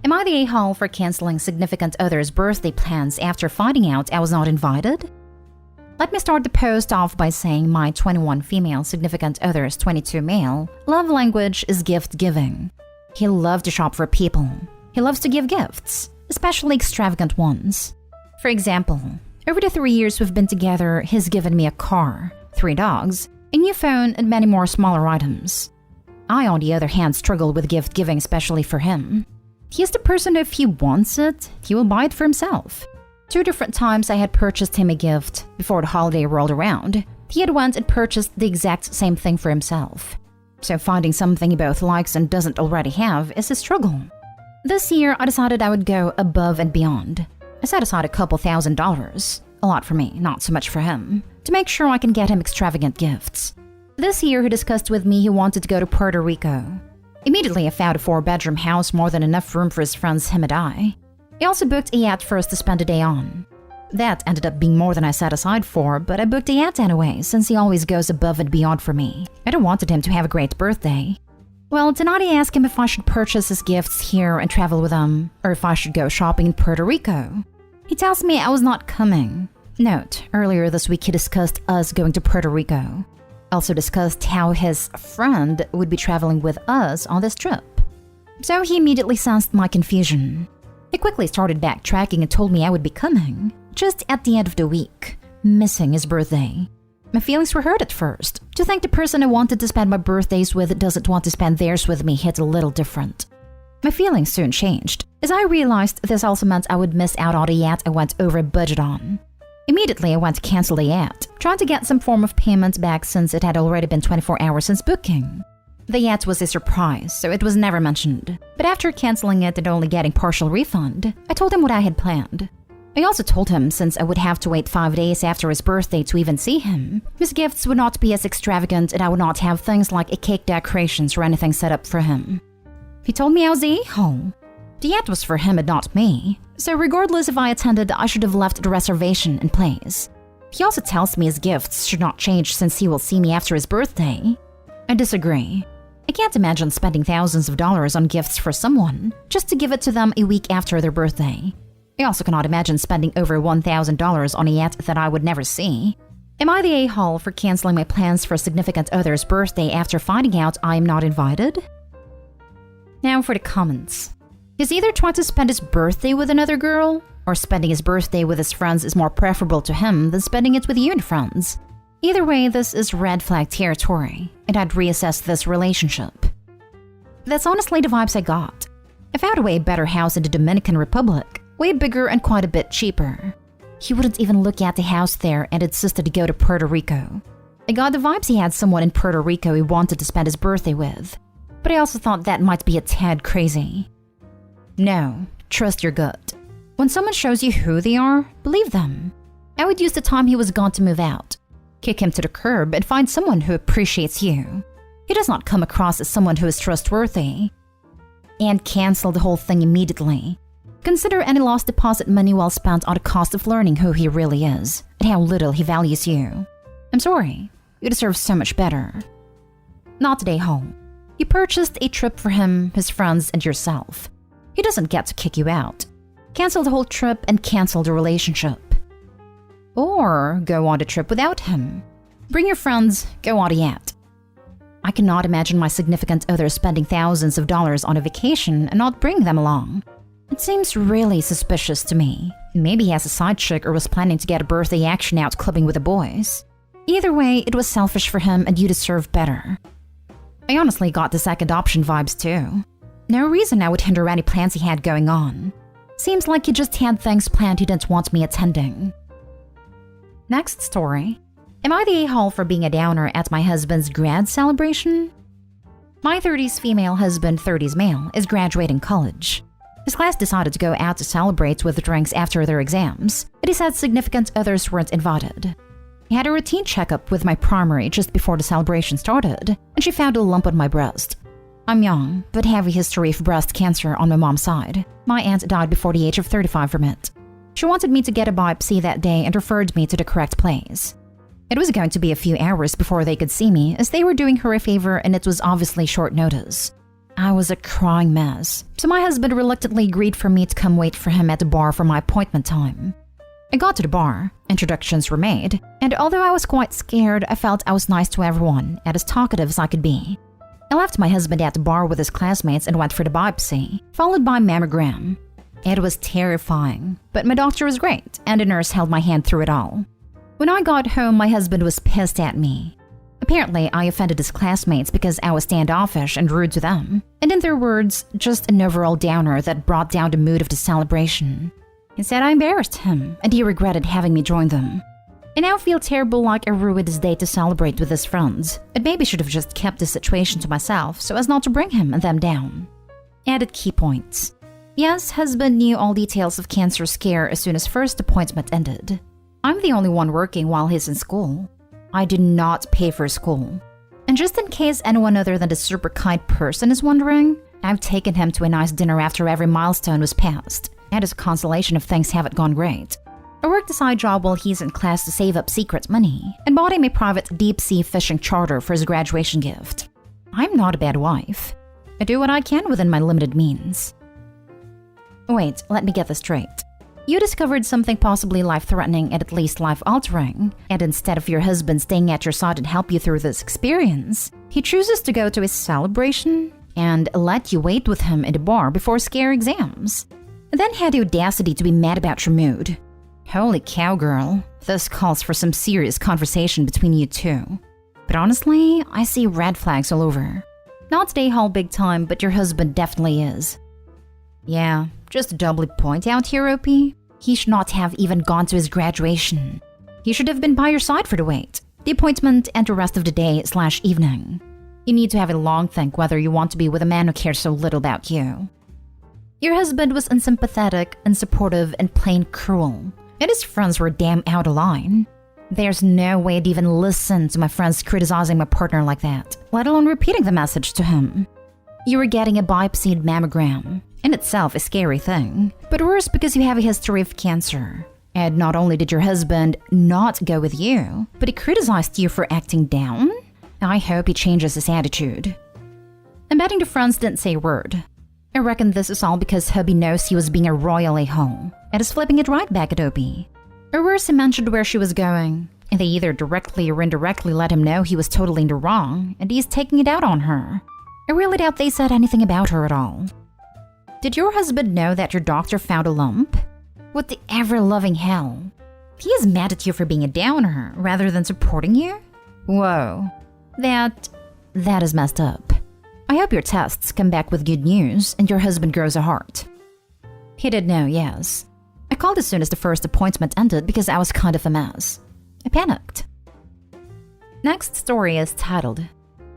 Am I the a-hole for canceling significant other's birthday plans after finding out I was not invited? Let me start the post off by saying my 21 female significant other's 22 male love language is gift giving. He loves to shop for people. He loves to give gifts, especially extravagant ones. For example, over the 3 years we've been together, he's given me a car, 3 dogs, a new phone, and many more smaller items. I, on the other hand, struggle with gift giving, especially for him. He's the person that if he wants it, he will buy it for himself. 2 different times I had purchased him a gift before the holiday rolled around. He had went and purchased the exact same thing for himself. So finding something he both likes and doesn't already have is a struggle. This year, I decided I would go above and beyond. I set aside a couple $1,000s, a lot for me, not so much for him, to make sure I can get him extravagant gifts. This year, he discussed with me he wanted to go to Puerto Rico. Immediately, I found a 4-bedroom house, more than enough room for his friends, him and I. He also booked a yacht for us to spend a day on. That ended up being more than I set aside for, but I booked a yacht anyway, since he always goes above and beyond for me. I don't wanted him to have a great birthday. Well, tonight I asked him if I should purchase his gifts here and travel with him, or if I should go shopping in Puerto Rico. He tells me I was not coming. Note, earlier this week he discussed us going to Puerto Rico. Also discussed how his friend would be traveling with us on this trip. So he immediately sensed my confusion. He quickly started backtracking and told me I would be coming, just at the end of the week, missing his birthday. My feelings were hurt at first. To think the person I wanted to spend my birthdays with doesn't want to spend theirs with me hit a little different. My feelings soon changed, as I realized this also meant I would miss out on a yacht I went over budget on. Immediately I went to cancel the yacht, trying to get some form of payment back since it had already been 24 hours since booking. The yacht was a surprise, so it was never mentioned. But after canceling it and only getting partial refund, I told him what I had planned. I also told him since I would have to wait 5 days after his birthday to even see him, his gifts would not be as extravagant and I would not have things like a cake decorations or anything set up for him. He told me I was the a-hole. The yacht was for him and not me, so regardless if I attended, I should have left the reservation in place. He also tells me his gifts should not change since he will see me after his birthday. I disagree. I can't imagine spending thousands of dollars on gifts for someone just to give it to them a week after their birthday. I also cannot imagine spending over $1,000 on a yacht that I would never see. Am I the a-hole for canceling my plans for a significant other's birthday after finding out I am not invited? Now for the comments. He's either trying to spend his birthday with another girl, or spending his birthday with his friends is more preferable to him than spending it with you and friends. Either way, this is red flag territory, and I'd reassess this relationship. That's honestly the vibes I got. I found a way better house in the Dominican Republic, way bigger and quite a bit cheaper. He wouldn't even look at the house there and insisted to go to Puerto Rico. I got the vibes he had someone in Puerto Rico he wanted to spend his birthday with, but I also thought that might be a tad crazy. No, trust your gut. When someone shows you who they are, believe them. I would use the time he was gone to move out. Kick him to the curb and find someone who appreciates you. He does not come across as someone who is trustworthy. And cancel the whole thing immediately. Consider any lost deposit money well spent on the cost of learning who he really is and how little he values you. I'm sorry, you deserve so much better. Not today home. You purchased a trip for him, his friends, and yourself. He doesn't get to kick you out. Cancel the whole trip and cancel the relationship. Or go on the trip without him. Bring your friends, go on a yacht. I cannot imagine my significant other spending thousands of dollars on a vacation and not bring them along. It seems really suspicious to me. Maybe he has a side chick or was planning to get a birthday action out clubbing with the boys. Either way, it was selfish for him and you deserve better. I honestly got the second option vibes too. No reason I would hinder any plans he had going on. Seems like he just had things planned he didn't want me attending. Next story. Am I the a-hole for being a downer at my husband's grad celebration? My 30s female husband, 30s male, is graduating college. His class decided to go out to celebrate with drinks after their exams, but he said significant others weren't invited. He had a routine checkup with my primary just before the celebration started, and she found a lump on my breast. I'm young, but have a history of breast cancer on my mom's side. My aunt died before the age of 35 from it. She wanted me to get a biopsy that day and referred me to the correct place. It was going to be a few hours before they could see me, as they were doing her a favor and it was obviously short notice. I was a crying mess, so my husband reluctantly agreed for me to come wait for him at the bar for my appointment time. I got to the bar, introductions were made, and although I was quite scared, I felt I was nice to everyone and as talkative as I could be. I left my husband at the bar with his classmates and went for the biopsy, followed by mammogram. It was terrifying, but my doctor was great, and the nurse held my hand through it all. When I got home, my husband was pissed at me. Apparently, I offended his classmates because I was standoffish and rude to them, and in their words, just an overall downer that brought down the mood of the celebration. He said I embarrassed him, and he regretted having me join them. I now feel terrible, like I ruined his day to celebrate with his friends, and maybe should have just kept the situation to myself so as not to bring him and them down. Added key points. Yes, husband knew all details of cancer scare as soon as first appointment ended. I'm the only one working while he's in school. I did not pay for school. And just in case anyone other than the super kind person is wondering, I've taken him to a nice dinner after every milestone was passed, and as a consolation if things haven't gone great. I worked a side job while he's in class to save up secret money, and bought him a private deep-sea fishing charter for his graduation gift. I'm not a bad wife. I do what I can within my limited means. Wait, let me get this straight. You discovered something possibly life-threatening and at least life-altering, and instead of your husband staying at your side and help you through this experience, he chooses to go to a celebration and let you wait with him in the bar before scare exams, and then had the audacity to be mad about your mood. Holy cow, girl. This calls for some serious conversation between you two. But honestly, I see red flags all over. Not today hall big time, but your husband definitely is. Yeah, just to doubly point out here, OP, he should not have even gone to his graduation. He should have been by your side for the wait, the appointment, and the rest of the day/evening. You need to have a long think whether you want to be with a man who cares so little about you. Your husband was unsympathetic, unsupportive, and plain cruel, and his friends were damn out of line. There's no way I'd even listen to my friends criticizing my partner like that, let alone repeating the message to him. You were getting a biopsied mammogram, in itself a scary thing, but worse because you have a history of cancer. And not only did your husband not go with you, but he criticized you for acting down? I hope he changes his attitude. I'm betting the friends didn't say a word. I reckon this is all because hubby knows he was being a royal a-hole and is flipping it right back at Opie. Or worse, he mentioned where she was going, and they either directly or indirectly let him know he was totally in the wrong, and he's taking it out on her. I really doubt they said anything about her at all. Did your husband know that your doctor found a lump? What the ever-loving hell? He is mad at you for being a downer rather than supporting you? Whoa. That is messed up. I hope your tests come back with good news and your husband grows a heart. He did know, yes. I called as soon as the first appointment ended because I was kind of a mess. I panicked. Next story is titled,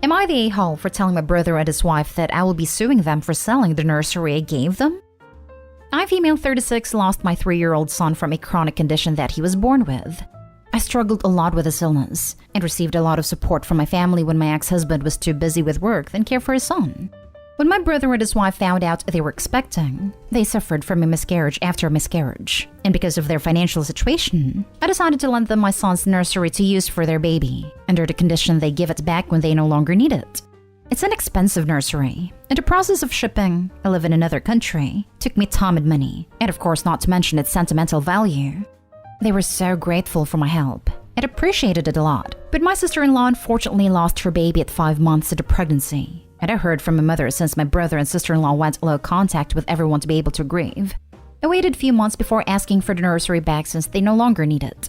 Am I the a-hole for telling my brother and his wife that I will be suing them for selling the nursery I gave them? I, female 36, lost my 3-year-old son from a chronic condition that he was born with. I struggled a lot with his illness and received a lot of support from my family when my ex-husband was too busy with work than care for his son. When my brother and his wife found out they were expecting, they suffered from a miscarriage after a miscarriage. And because of their financial situation, I decided to lend them my son's nursery to use for their baby, under the condition they give it back when they no longer need it. It's an expensive nursery, and the process of shipping, I live in another country, took me time and money, and of course not to mention its sentimental value. They were so grateful for my help and appreciated it a lot, but my sister-in-law unfortunately lost her baby at 5 months into pregnancy. And I heard from my mother since my brother and sister-in-law went low contact with everyone to be able to grieve. I waited a few months before asking for the nursery back since they no longer need it.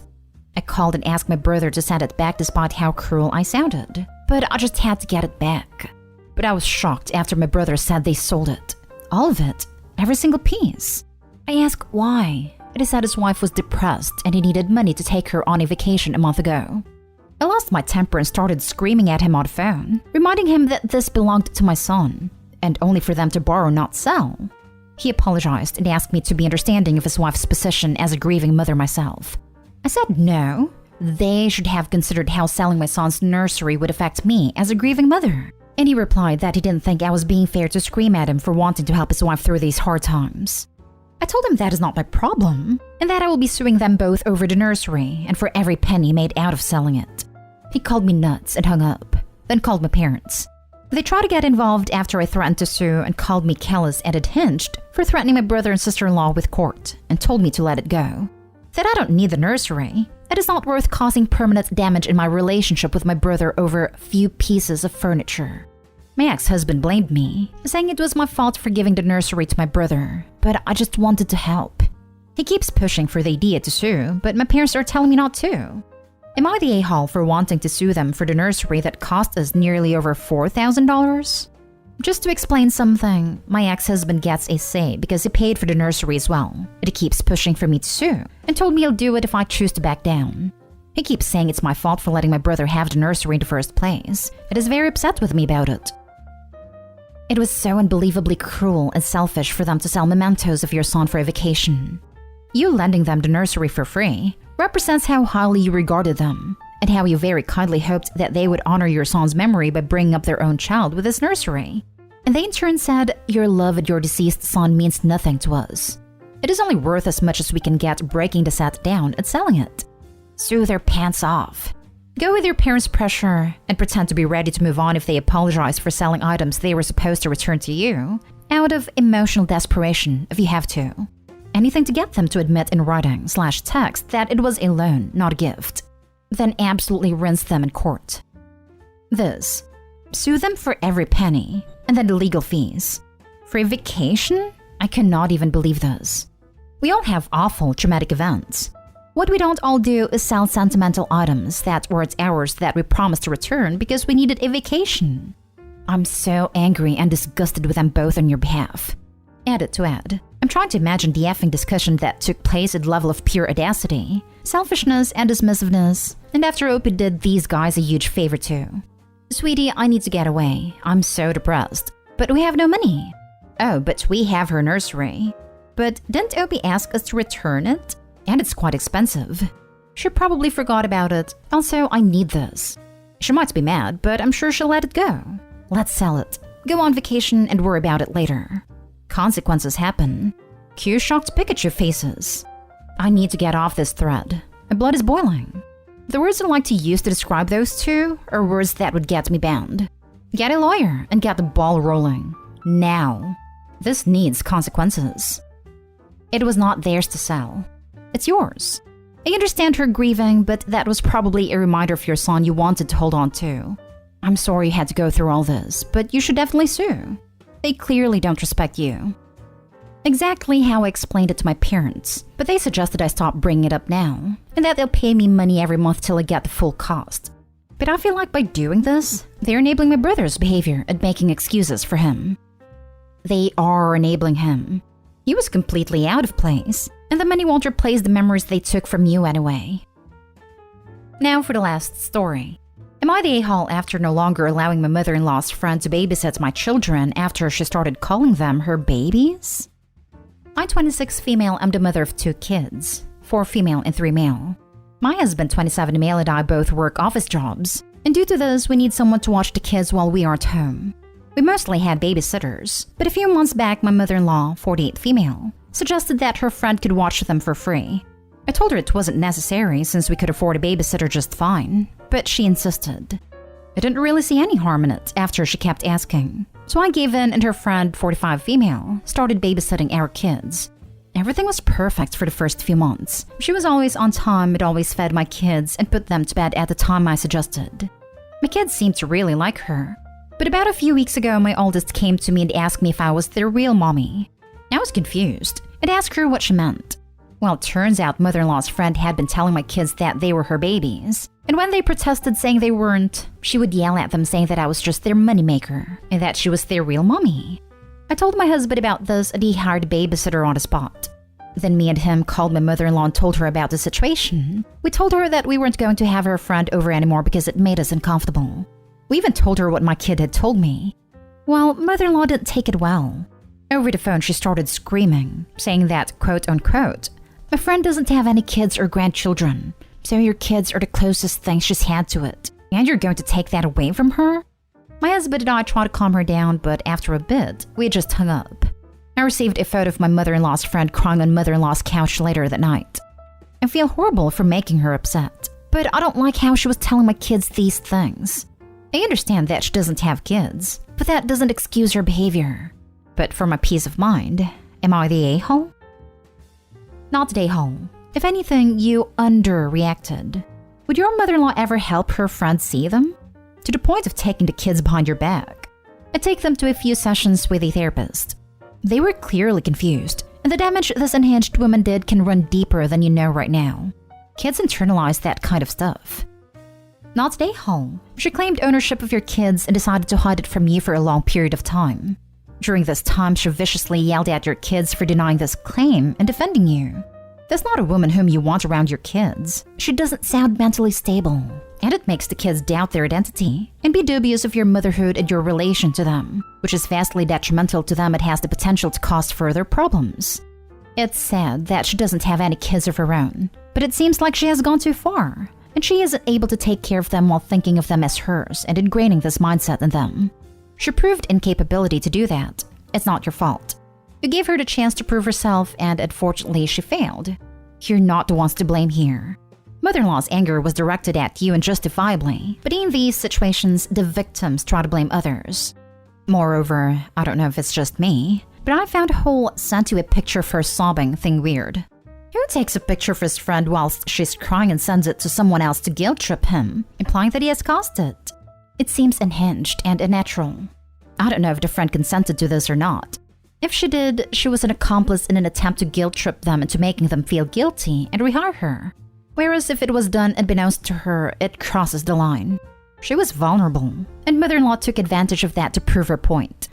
I called and asked my brother to send it back despite how cruel I sounded, but I just had to get it back. But I was shocked after my brother said they sold it. All of it. Every single piece. I asked why, and he said his wife was depressed and he needed money to take her on a vacation a month ago. I lost my temper and started screaming at him on the phone, reminding him that this belonged to my son, and only for them to borrow, not sell. He apologized and asked me to be understanding of his wife's position as a grieving mother myself. I said no, they should have considered how selling my son's nursery would affect me as a grieving mother. And he replied that he didn't think I was being fair to scream at him for wanting to help his wife through these hard times. I told him that is not my problem, and that I will be suing them both over the nursery and for every penny made out of selling it. He called me nuts and hung up, then called my parents. They tried to get involved after I threatened to sue and called me callous and unhinged for threatening my brother and sister-in-law with court and told me to let it go. That I don't need the nursery. It is not worth causing permanent damage in my relationship with my brother over a few pieces of furniture. My ex-husband blamed me, saying it was my fault for giving the nursery to my brother, but I just wanted to help. He keeps pushing for the idea to sue, but my parents are telling me not to. Am I the a-hole for wanting to sue them for the nursery that cost us nearly over $4,000? Just to explain something, my ex-husband gets a say because he paid for the nursery as well, but he keeps pushing for me to sue and told me he'll do it if I choose to back down. He keeps saying it's my fault for letting my brother have the nursery in the first place, and is very upset with me about it. It was so unbelievably cruel and selfish for them to sell mementos of your son for a vacation. You lending them the nursery for free represents how highly you regarded them, and how you very kindly hoped that they would honor your son's memory by bringing up their own child with this nursery. And they in turn said, your love of your deceased son means nothing to us. It is only worth as much as we can get breaking the set down and selling it. Sue their pants off. Go with your parents' pressure and pretend to be ready to move on if they apologize for selling items they were supposed to return to you, out of emotional desperation if you have to. Anything to get them to admit in writing/text that it was a loan, not a gift. Then absolutely rinse them in court. This. Sue them for every penny, and then the legal fees. For a vacation? I cannot even believe this. We all have awful, traumatic events. What we don't all do is sell sentimental items that weren't ours that we promised to return because we needed a vacation. I'm so angry and disgusted with them both on your behalf. Edit to add. I'm trying to imagine the effing discussion that took place at the level of pure audacity, selfishness, and dismissiveness, and after Opie did these guys a huge favor too. Sweetie, I need to get away. I'm so depressed. But we have no money. Oh, but we have her nursery. But didn't Opie ask us to return it? And it's quite expensive. She probably forgot about it. Also, I need this. She might be mad, but I'm sure she'll let it go. Let's sell it. Go on vacation and worry about it later. Consequences happen. Cue shocked Pikachu faces. I need to get off this thread. My blood is boiling. The words I'd like to use to describe those two are words that would get me banned. Get a lawyer and get the ball rolling. Now. This needs consequences. It was not theirs to sell. It's yours. I understand her grieving, but that was probably a reminder of your son you wanted to hold on to. I'm sorry you had to go through all this, but you should definitely sue. They clearly don't respect you. Exactly how I explained it to my parents, but they suggested I stop bringing it up now, and that they'll pay me money every month till I get the full cost. But I feel like by doing this, they're enabling my brother's behavior and making excuses for him. They are enabling him. He was completely out of place, and the money won't replace the memories they took from you anyway. Now for the last story. Am I the a-hole after no longer allowing my mother-in-law's friend to babysit my children after she started calling them her babies? I'm 26 female, I'm the mother of 2 kids, 4 female and 3 male. My husband, 27 male, and I both work office jobs, and due to this, we need someone to watch the kids while we aren't home. We mostly had babysitters, but a few months back, my mother-in-law, 48 female, suggested that her friend could watch them for free. I told her it wasn't necessary since we could afford a babysitter just fine, but she insisted. I didn't really see any harm in it after she kept asking. So I gave in and her friend, 45 female, started babysitting our kids. Everything was perfect for the first few months. She was always on time and always fed my kids and put them to bed at the time I suggested. My kids seemed to really like her. But about a few weeks ago, my oldest came to me and asked me if I was their real mommy. I was confused and asked her what she meant. Well, it turns out mother-in-law's friend had been telling my kids that they were her babies. And when they protested saying they weren't, she would yell at them saying that I was just their moneymaker and that she was their real mommy. I told my husband about this and he hired a babysitter on the spot. Then me and him called my mother-in-law and told her about the situation. We told her that we weren't going to have her friend over anymore because it made us uncomfortable. We even told her what my kid had told me. Well, mother-in-law didn't take it well. Over the phone, she started screaming, saying that, quote-unquote, my friend doesn't have any kids or grandchildren, so your kids are the closest thing she's had to it, and you're going to take that away from her? My husband and I tried to calm her down, but after a bit, we just hung up. I received a photo of my mother-in-law's friend crying on mother-in-law's couch later that night. I feel horrible for making her upset, but I don't like how she was telling my kids these things. I understand that she doesn't have kids, but that doesn't excuse her behavior. But for my peace of mind, am I the a-hole? Not the a-hole. If anything, you underreacted. Would your mother-in-law ever help her friends see them? To the point of taking the kids behind your back. I take them to a few sessions with a therapist. They were clearly confused, and the damage this unhinged woman did can run deeper than you know right now. Kids internalize that kind of stuff. Not the a-hole. She claimed ownership of your kids and decided to hide it from you for a long period of time. During this time, she viciously yelled at your kids for denying this claim and defending you. That's not a woman whom you want around your kids. She doesn't sound mentally stable, and it makes the kids doubt their identity and be dubious of your motherhood and your relation to them, which is vastly detrimental to them. It has the potential to cause further problems. It's sad that she doesn't have any kids of her own, but it seems like she has gone too far, and she isn't able to take care of them while thinking of them as hers and ingraining this mindset in them. She proved incapability to do that. It's not your fault. You gave her the chance to prove herself, and unfortunately she failed. You're not the ones to blame here. Mother-in-law's anger was directed at you and justifiably, but in these situations, the victims try to blame others. Moreover, I don't know if it's just me, but I found a whole sent you a picture of her sobbing thing weird. Who takes a picture of his friend whilst she's crying and sends it to someone else to guilt trip him, implying that he has caused it? It seems unhinged and unnatural. I don't know if the friend consented to this or not. If she did, she was an accomplice in an attempt to guilt trip them into making them feel guilty and rehire her. Whereas if it was done unbeknownst to her, it crosses the line. She was vulnerable, and mother-in-law took advantage of that to prove her point.